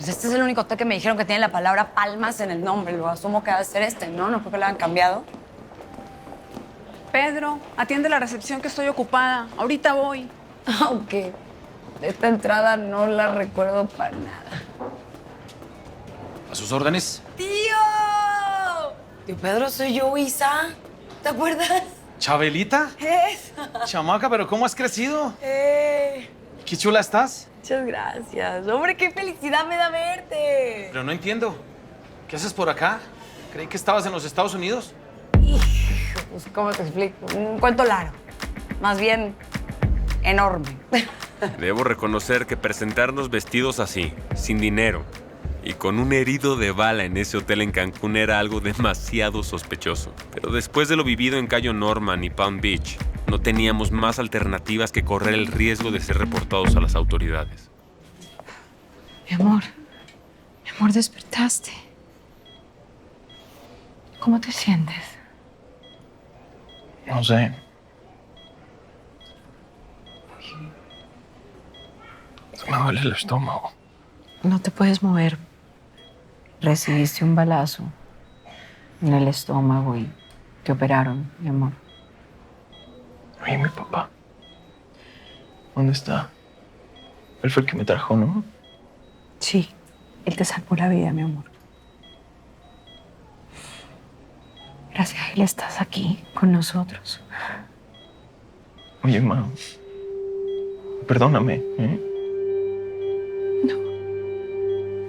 Pues este es el único hotel que me dijeron que tiene la palabra Palmas en el nombre. Lo asumo que va a ser este, ¿no? No creo que lo hayan cambiado. Pedro, atiende la recepción que estoy ocupada. Ahorita voy. Aunque esta entrada no la recuerdo para nada. ¿A sus órdenes? ¡Tío! Tío Pedro, soy yo, Isa. ¿Te acuerdas? ¿Chabelita? Es. Chamaca, pero ¿cómo has crecido? ¡Eh! Qué chula estás. Muchas gracias. Hombre, qué felicidad me da verte. Pero no entiendo. ¿Qué haces por acá? Creí que estabas en los Estados Unidos. Hijo, pues, ¿cómo te explico? Un cuento largo. Más bien, enorme. Debo reconocer que presentarnos vestidos así, sin dinero, y con un herido de bala en ese hotel en Cancún era algo demasiado sospechoso. Pero después de lo vivido en Cayo Norman y Palm Beach, no teníamos más alternativas que correr el riesgo de ser reportados a las autoridades. Mi amor, despertaste. ¿Cómo te sientes? No sé. Me duele el estómago. No te puedes mover. Recibiste un balazo en el estómago y te operaron, mi amor. Oye, mi papá. ¿Dónde está? Él fue el que me trajo, ¿no? Sí, él te salvó la vida, mi amor. Gracias a él estás aquí con nosotros. Oye, ma. Perdóname, ¿eh? No.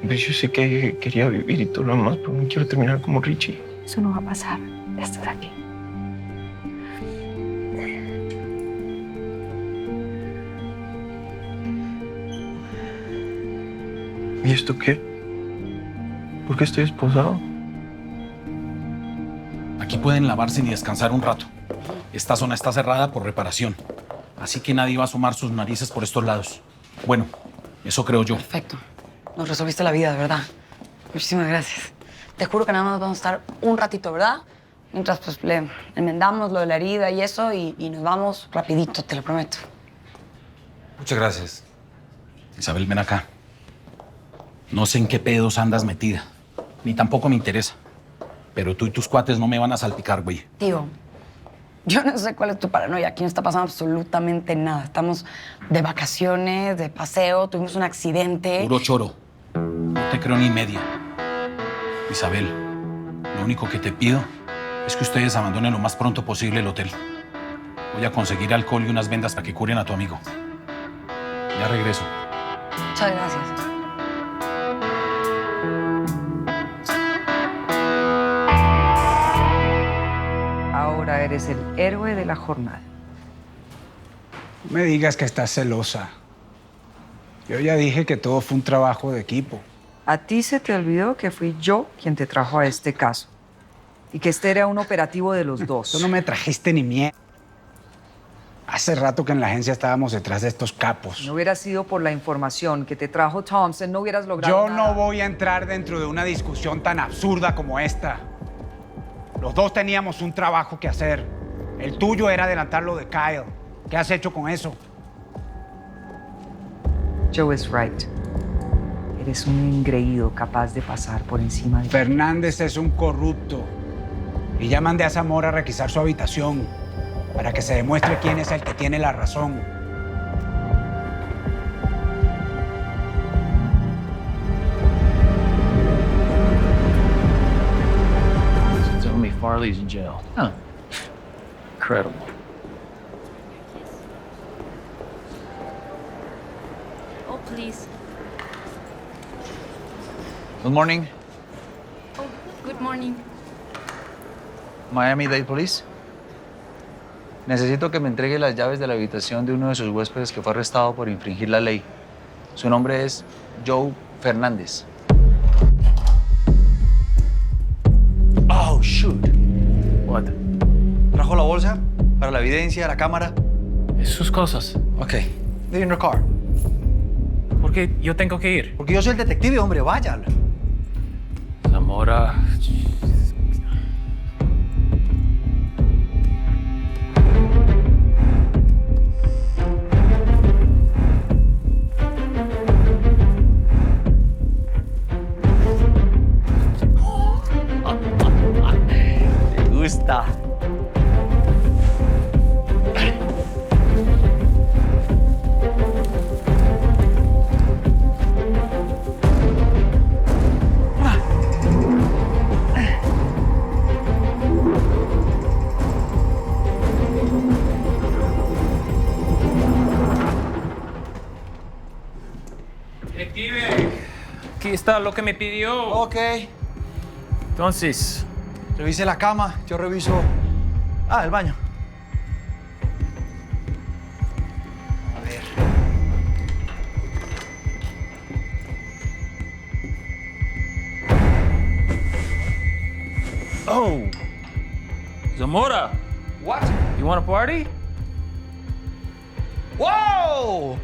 Pero yo sé que quería vivir y todo lo demás, pero no quiero terminar como Richie. Eso no va a pasar. Estás aquí. ¿Y esto qué? ¿Por qué estoy esposado? Aquí pueden lavarse y descansar un rato. Esta zona está cerrada por reparación. Así que nadie va a asomar sus narices por estos lados. Bueno, eso creo yo. Perfecto. Nos resolviste la vida, de verdad. Muchísimas gracias. Te juro que nada más vamos a estar un ratito, ¿verdad? Mientras pues le enmendamos lo de la herida y eso y nos vamos rapidito, te lo prometo. Muchas gracias. Isabel, ven acá. No sé en qué pedos andas metida. Ni tampoco me interesa. Pero tú y tus cuates no me van a salpicar, güey. Tío, yo no sé cuál es tu paranoia. Aquí no está pasando absolutamente nada. Estamos de vacaciones, de paseo, tuvimos un accidente. Puro choro. No te creo ni media. Isabel, lo único que te pido es que ustedes abandonen lo más pronto posible el hotel. Voy a conseguir alcohol y unas vendas para que curen a tu amigo. Ya regreso. Muchas gracias. Ahora eres el héroe de la jornada. No me digas que estás celosa. Yo ya dije que todo fue un trabajo de equipo. A ti se te olvidó que fui yo quien te trajo a este caso. Y que este era un operativo de los dos. Tú no me trajiste ni mierda. Hace rato que en la agencia estábamos detrás de estos capos. Si no hubiera sido por la información que te trajo Thompson, no hubieras logrado Yo nada. no voy a entrar dentro de una discusión tan absurda como esta. Los dos teníamos un trabajo que hacer. El tuyo era adelantar lo de Kyle. ¿Qué has hecho con eso? Joe is right. Eres un engreído capaz de pasar por encima de... Fernández es un corrupto. Y ya mandé a Zamora a requisar su habitación para que se demuestre quién es el que tiene la razón. Tell me Farley's in jail. Huh. Incredible. Oh, please. Good morning, Oh, good morning. Miami-Dade Police. Necesito que me entregue las llaves de la habitación de uno de sus huéspedes que fue arrestado por infringir la ley. Su nombre es Joe Fernández. Oh, shoot. What? ¿Trajo la bolsa? ¿Para la evidencia, la cámara? Sus cosas. Ok. They're in your car. ¿Por qué yo tengo que ir? Porque yo soy el detective, hombre, vaya. Zamora. está. Detective, aquí está lo que me pidió. Ok. Entonces, Revise la cama, yo reviso... el baño. A ver. oh, Zamora, What? you want a party? Whoa!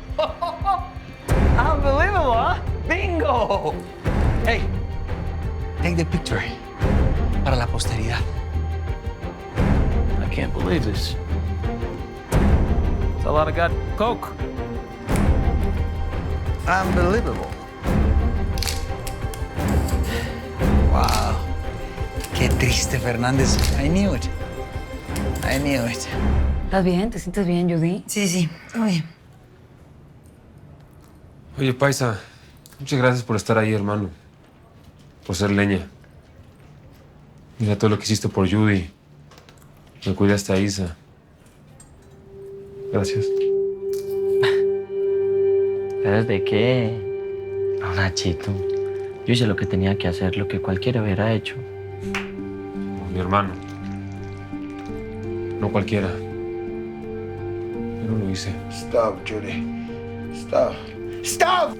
Unbelievable, huh? Bingo! Hey, take the picture. Para la posteridad. I can't believe this. It's a lot of got coke. Unbelievable. Wow. Qué triste, Fernández. I knew it. I knew it. ¿Estás bien? ¿Te sientes bien, Judy? Sí, todo bien. Oye, Paisa, muchas gracias por estar ahí, hermano. Por ser leña. Mira todo lo que hiciste por Judy. Me cuidaste a Isa. Gracias. ¿Sabes de qué? No, Nachito. Yo hice lo que tenía que hacer, lo que cualquiera hubiera hecho. Mi hermano. No cualquiera. Yo no lo hice. Stop, Judy. Stop. Stop!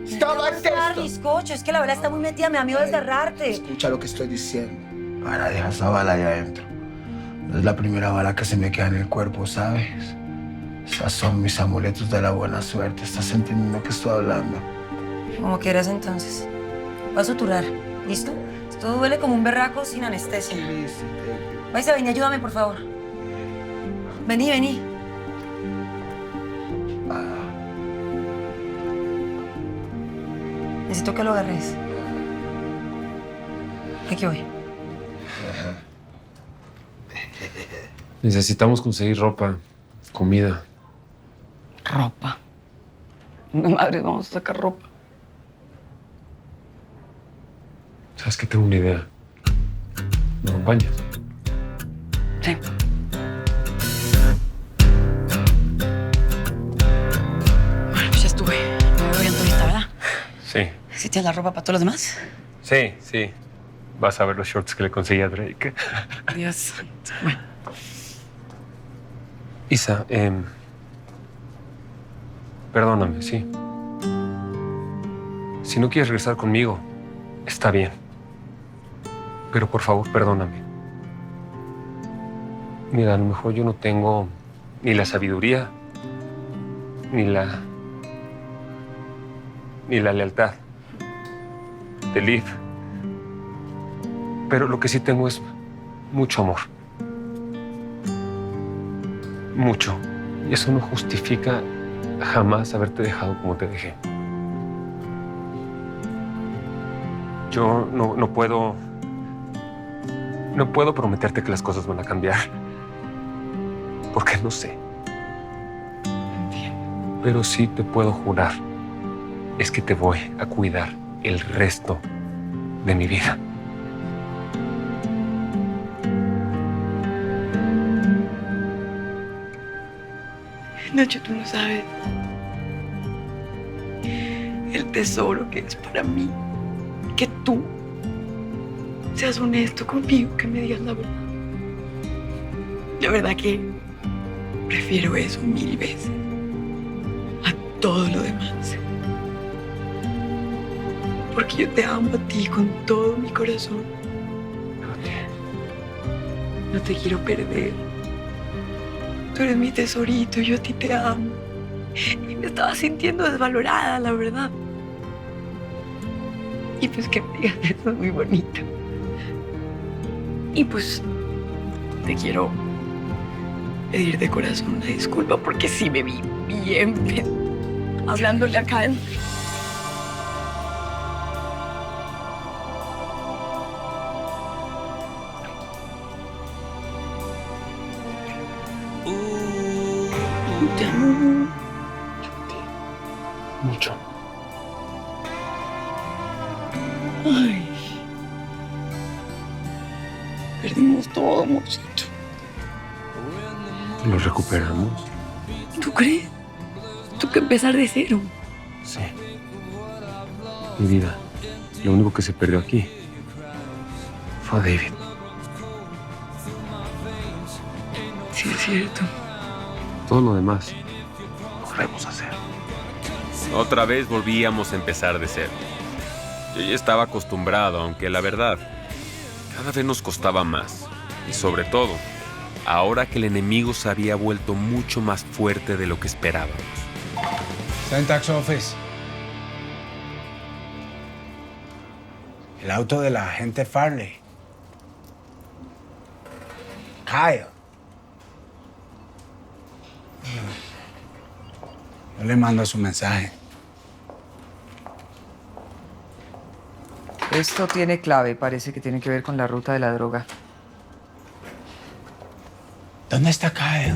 Stop, Charlie, escucha, es que la bala está muy metida, me da miedo desgarrarte. Escucha lo que estoy diciendo. Ahora deja esa bala allá adentro. No es la primera bala que se me queda en el cuerpo, ¿sabes? Esas son mis amuletos de la buena suerte. ¿Estás entendiendo lo que estoy hablando? Como quieras entonces. Voy a suturar, ¿listo? Esto duele como un berraco sin anestesia. Paisa, vení, ayúdame, por favor. Vení. Necesito que lo agarres. Aquí voy. Necesitamos conseguir ropa, comida. ¿Ropa? ¿Dónde madre vamos a sacar ropa? ¿Sabes qué? Tengo una idea. ¿Me acompañas? Sí. Bueno, pues ya estuve. Me veo bien turista, ¿verdad? Sí. ¿Sí tienes la ropa para todos los demás? Sí. Vas a ver los shorts que le conseguí a Drake. Dios. Bueno. Isa, perdóname, sí. Si no quieres regresar conmigo, está bien. Pero por favor, perdóname. Mira, a lo mejor yo no tengo ni la sabiduría, ni la lealtad de Liv. Pero lo que sí tengo es mucho amor. Mucho. Y eso no justifica jamás haberte dejado como te dejé. Yo no puedo prometerte que las cosas van a cambiar. Porque no sé. Pero sí te puedo jurar. Es que te voy a cuidar el resto de mi vida. Nacho, tú no sabes el tesoro que es para mí. Que tú seas honesto conmigo, que me digas la verdad. La verdad que prefiero eso 1000 veces a todo lo demás. Porque yo te amo a ti con todo mi corazón. No te quiero perder. Tú eres mi tesorito, yo a ti te amo. Y me estaba sintiendo desvalorada, la verdad. Y pues que me digas eso es muy bonito. Y pues te quiero pedir de corazón una disculpa porque sí me vi bien hablándole acá en... Te amo. Mucho. Ay. Perdimos todo, amorcito. Lo recuperamos. ¿Tú crees? ¿Tú que empezar de cero? Sí. Mi vida, lo único que se perdió aquí fue a David. Sí, es cierto. Todo lo demás lo podemos hacer. Otra vez volvíamos a empezar de cero. Yo ya estaba acostumbrado, aunque la verdad, cada vez nos costaba más. Y sobre todo, ahora que el enemigo se había vuelto mucho más fuerte de lo que esperábamos. Syntax Office. El auto de la agente Farley. Kyle. Yo le mando su mensaje. Esto tiene clave, parece que tiene que ver con la ruta de la droga. ¿Dónde está Kyle?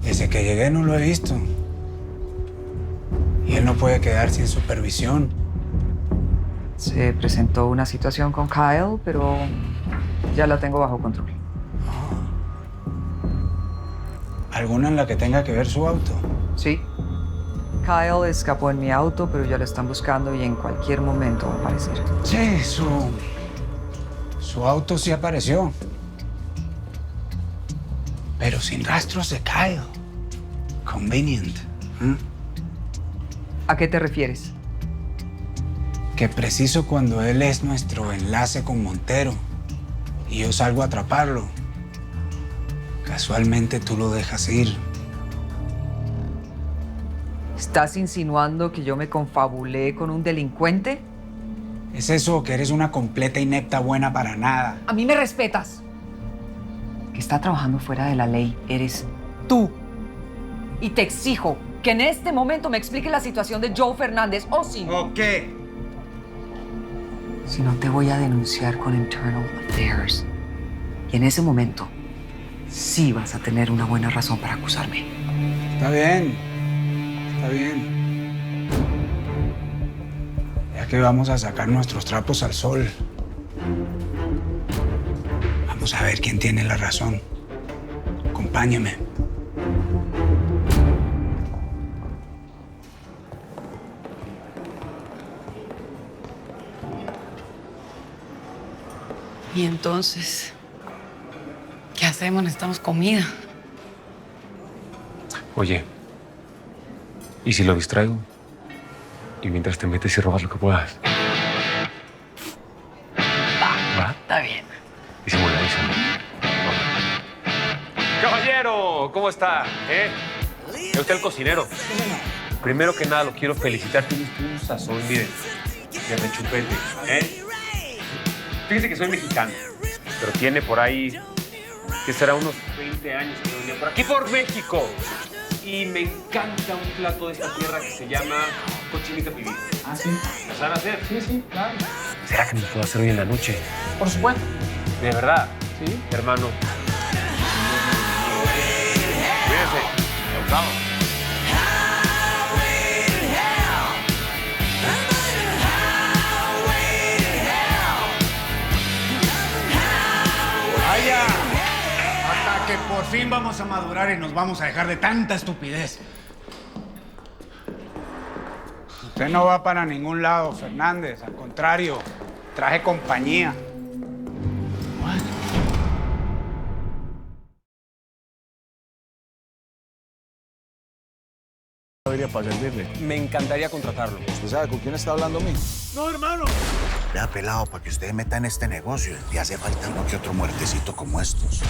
Desde que llegué no lo he visto. Y él no puede quedar sin supervisión. Se presentó una situación con Kyle, pero ya la tengo bajo control. ¿Alguna en la que tenga que ver su auto? Sí. Kyle escapó en mi auto, pero ya lo están buscando y en cualquier momento va a aparecer. Sí, su auto sí apareció. Pero sin rastros de Kyle. Convenient. ¿A qué te refieres? Que preciso cuando él es nuestro enlace con Montero y yo salgo a atraparlo, casualmente tú lo dejas ir. ¿Estás insinuando que yo me confabulé con un delincuente? ¿Es eso o que eres una completa inepta buena para nada? A mí me respetas. Que está trabajando fuera de la ley eres tú. Y te exijo que en este momento me expliques la situación de Joe Fernández o si no... ¿O qué? Si no, te voy a denunciar con Internal Affairs. Y en ese momento, sí vas a tener una buena razón para acusarme. Está bien. Está bien. Ya que vamos a sacar nuestros trapos al sol, vamos a ver quién tiene la razón. Acompáñame. Y entonces, ¿qué hacemos? Necesitamos comida. Oye, ¿y si lo distraigo? Y mientras te metes y robas lo que puedas. ¿Va? Está bien. Disimuladísimo. Caballero, ¿cómo está? ¿Es usted el cocinero? Primero que nada, lo quiero felicitar. Tiene usted un sazón, mire, de rechupete, Fíjese que soy mexicano, pero tiene por ahí, que será unos 20 años que no venía por aquí, por México. Y me encanta un plato de esta tierra que se llama cochinita pibil. Ah, sí. ¿La saben hacer? Sí, sí, claro. ¿Será que me lo puedo hacer hoy en la noche? Por supuesto. ¿De verdad? Sí. Hermano. Cuídense. Chao. ¡Vaya! Hasta que por fin vamos a madurar y nos vamos a dejar de tanta estupidez. Usted no va para ningún lado, Fernández. Al contrario, traje compañía. Para servirle. Me encantaría contratarlo. ¿Usted sabe con quién está hablando a mí? No, hermano. Vea, pelado, para que usted meta en este negocio, le hace falta uno que otro muertecito como estos.